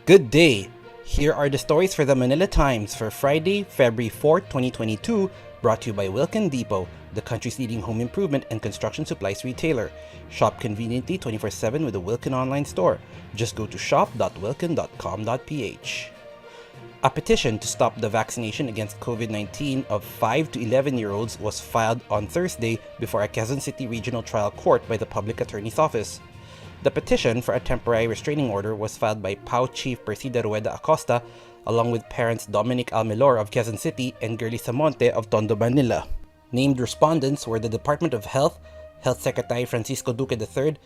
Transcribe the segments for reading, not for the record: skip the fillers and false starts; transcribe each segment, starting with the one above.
Good day! Here are the stories for the Manila Times for Friday, February 4, 2022, brought to you by Wilkin Depot, the country's leading home improvement and construction supplies retailer. Shop conveniently 24/7 with the Wilkin online store. Just go to shop.wilkin.com.ph. A petition to stop the vaccination against COVID-19 of 5 to 11-year-olds was filed on Thursday before a Quezon City Regional Trial Court by the Public Attorney's Office. The petition for a temporary restraining order was filed by PAO Chief Persida Rueda Acosta, along with parents Dominic Almelor of Quezon City and Girly Samonte of Tondo, Manila. Named respondents were the Department of Health, Health Secretary Francisco Duque III,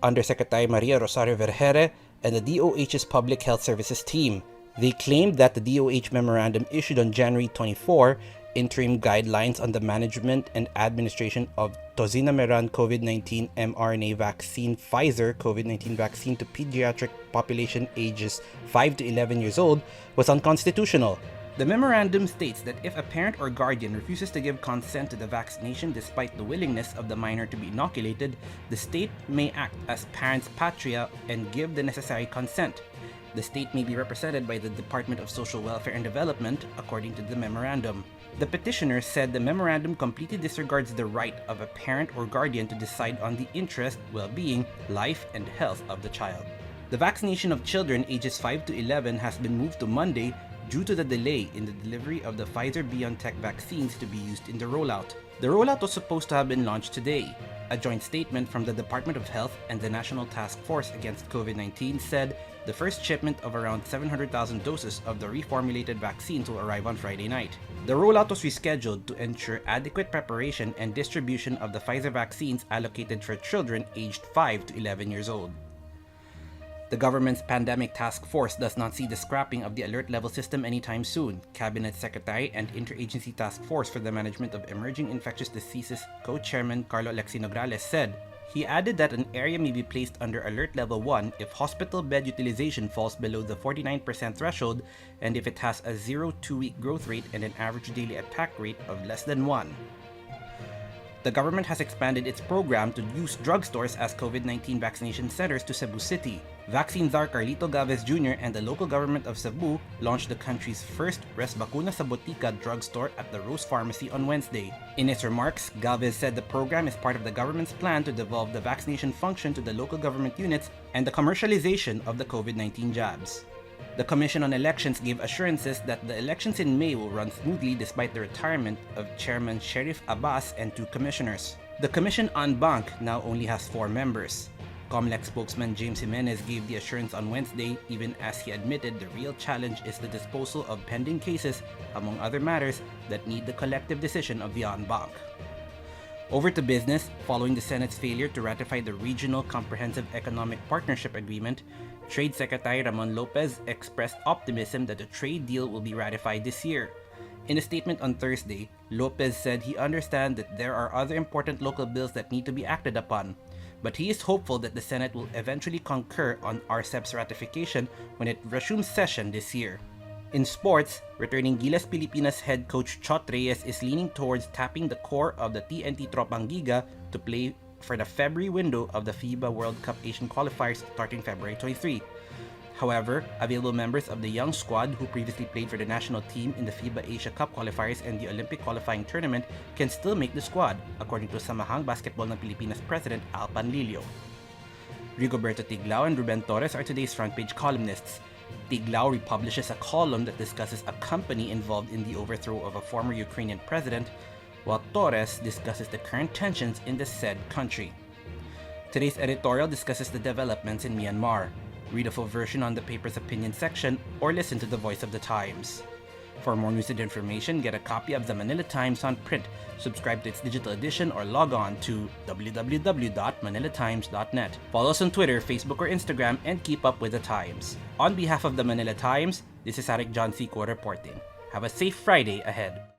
Undersecretary Maria Rosario Vergere, and the DOH's Public Health Services team. They claimed that the DOH memorandum issued on January 24, interim guidelines on the management and administration of tocilizumab COVID-19 mRNA vaccine Pfizer COVID-19 vaccine to pediatric population ages 5 to 11 years old was unconstitutional. The memorandum states that if a parent or guardian refuses to give consent to the vaccination despite the willingness of the minor to be inoculated, the state may act as parents patria and give the necessary consent. The state may be represented by the Department of Social Welfare and Development, according to the memorandum. The petitioner said the memorandum completely disregards the right of a parent or guardian to decide on the interest, well-being, life, and health of the child. The vaccination of children ages 5 to 11 has been moved to Monday due to the delay in the delivery of the Pfizer-BioNTech vaccines to be used in the rollout. The rollout was supposed to have been launched today. A joint statement from the Department of Health and the National Task Force Against COVID-19 said the first shipment of around 700,000 doses of the reformulated vaccines will arrive on Friday night. The rollout was rescheduled to ensure adequate preparation and distribution of the Pfizer vaccines allocated for children aged 5 to 11 years old. The government's pandemic task force does not see the scrapping of the alert level system anytime soon, Cabinet Secretary and Interagency Task Force for the Management of Emerging Infectious Diseases Co-Chairman Carlo Alexi Nograles said. He added that an area may be placed under Alert Level 1 if hospital bed utilization falls below the 49% threshold and if it has a 0-2-week growth rate and an average daily attack rate of less than 1. The government has expanded its program to use drugstores as COVID-19 vaccination centers to Cebu City. Vaccine czar Carlito Galvez Jr. and the local government of Cebu launched the country's first Res Vacuna sa Botica drugstore at the Rose Pharmacy on Wednesday. In its remarks, Galvez said the program is part of the government's plan to devolve the vaccination function to the local government units and the commercialization of the COVID-19 jabs. The Commission on Elections gave assurances that the elections in May will run smoothly despite the retirement of Chairman Sheriff Abbas and 2 commissioners. The Commission en banc now only has 4 members. COMELEC spokesman James Jimenez gave the assurance on Wednesday, even as he admitted the real challenge is the disposal of pending cases, among other matters, that need the collective decision of the en banc. Over to business, following the Senate's failure to ratify the Regional Comprehensive Economic Partnership Agreement, Trade Secretary Ramon Lopez expressed optimism that the trade deal will be ratified this year. In a statement on Thursday, Lopez said he understands that there are other important local bills that need to be acted upon, but he is hopeful that the Senate will eventually concur on RCEP's ratification when it resumes session this year. In sports, returning Gilas Pilipinas head coach Chot Reyes is leaning towards tapping the core of the TNT Tropang Giga to play for the February window of the FIBA World Cup Asian qualifiers starting February 23. However, available members of the young squad who previously played for the national team in the FIBA Asia Cup qualifiers and the Olympic qualifying tournament can still make the squad, according to Samahang Basketball ng Pilipinas President Al Panlilio. Rigoberto Tiglao and Ruben Torres are today's front-page columnists. Tiglao republishes a column that discusses a company involved in the overthrow of a former Ukrainian president, while Torres discusses the current tensions in the said country. Today's editorial discusses the developments in Myanmar. Read a full version on the paper's opinion section or listen to the Voice of the Times. For more news and information, get a copy of the Manila Times on print, subscribe to its digital edition, or log on to www.manilatimes.net. Follow us on Twitter, Facebook, or Instagram and keep up with the Times. On behalf of the Manila Times, this is Arik John Seco reporting. Have a safe Friday ahead.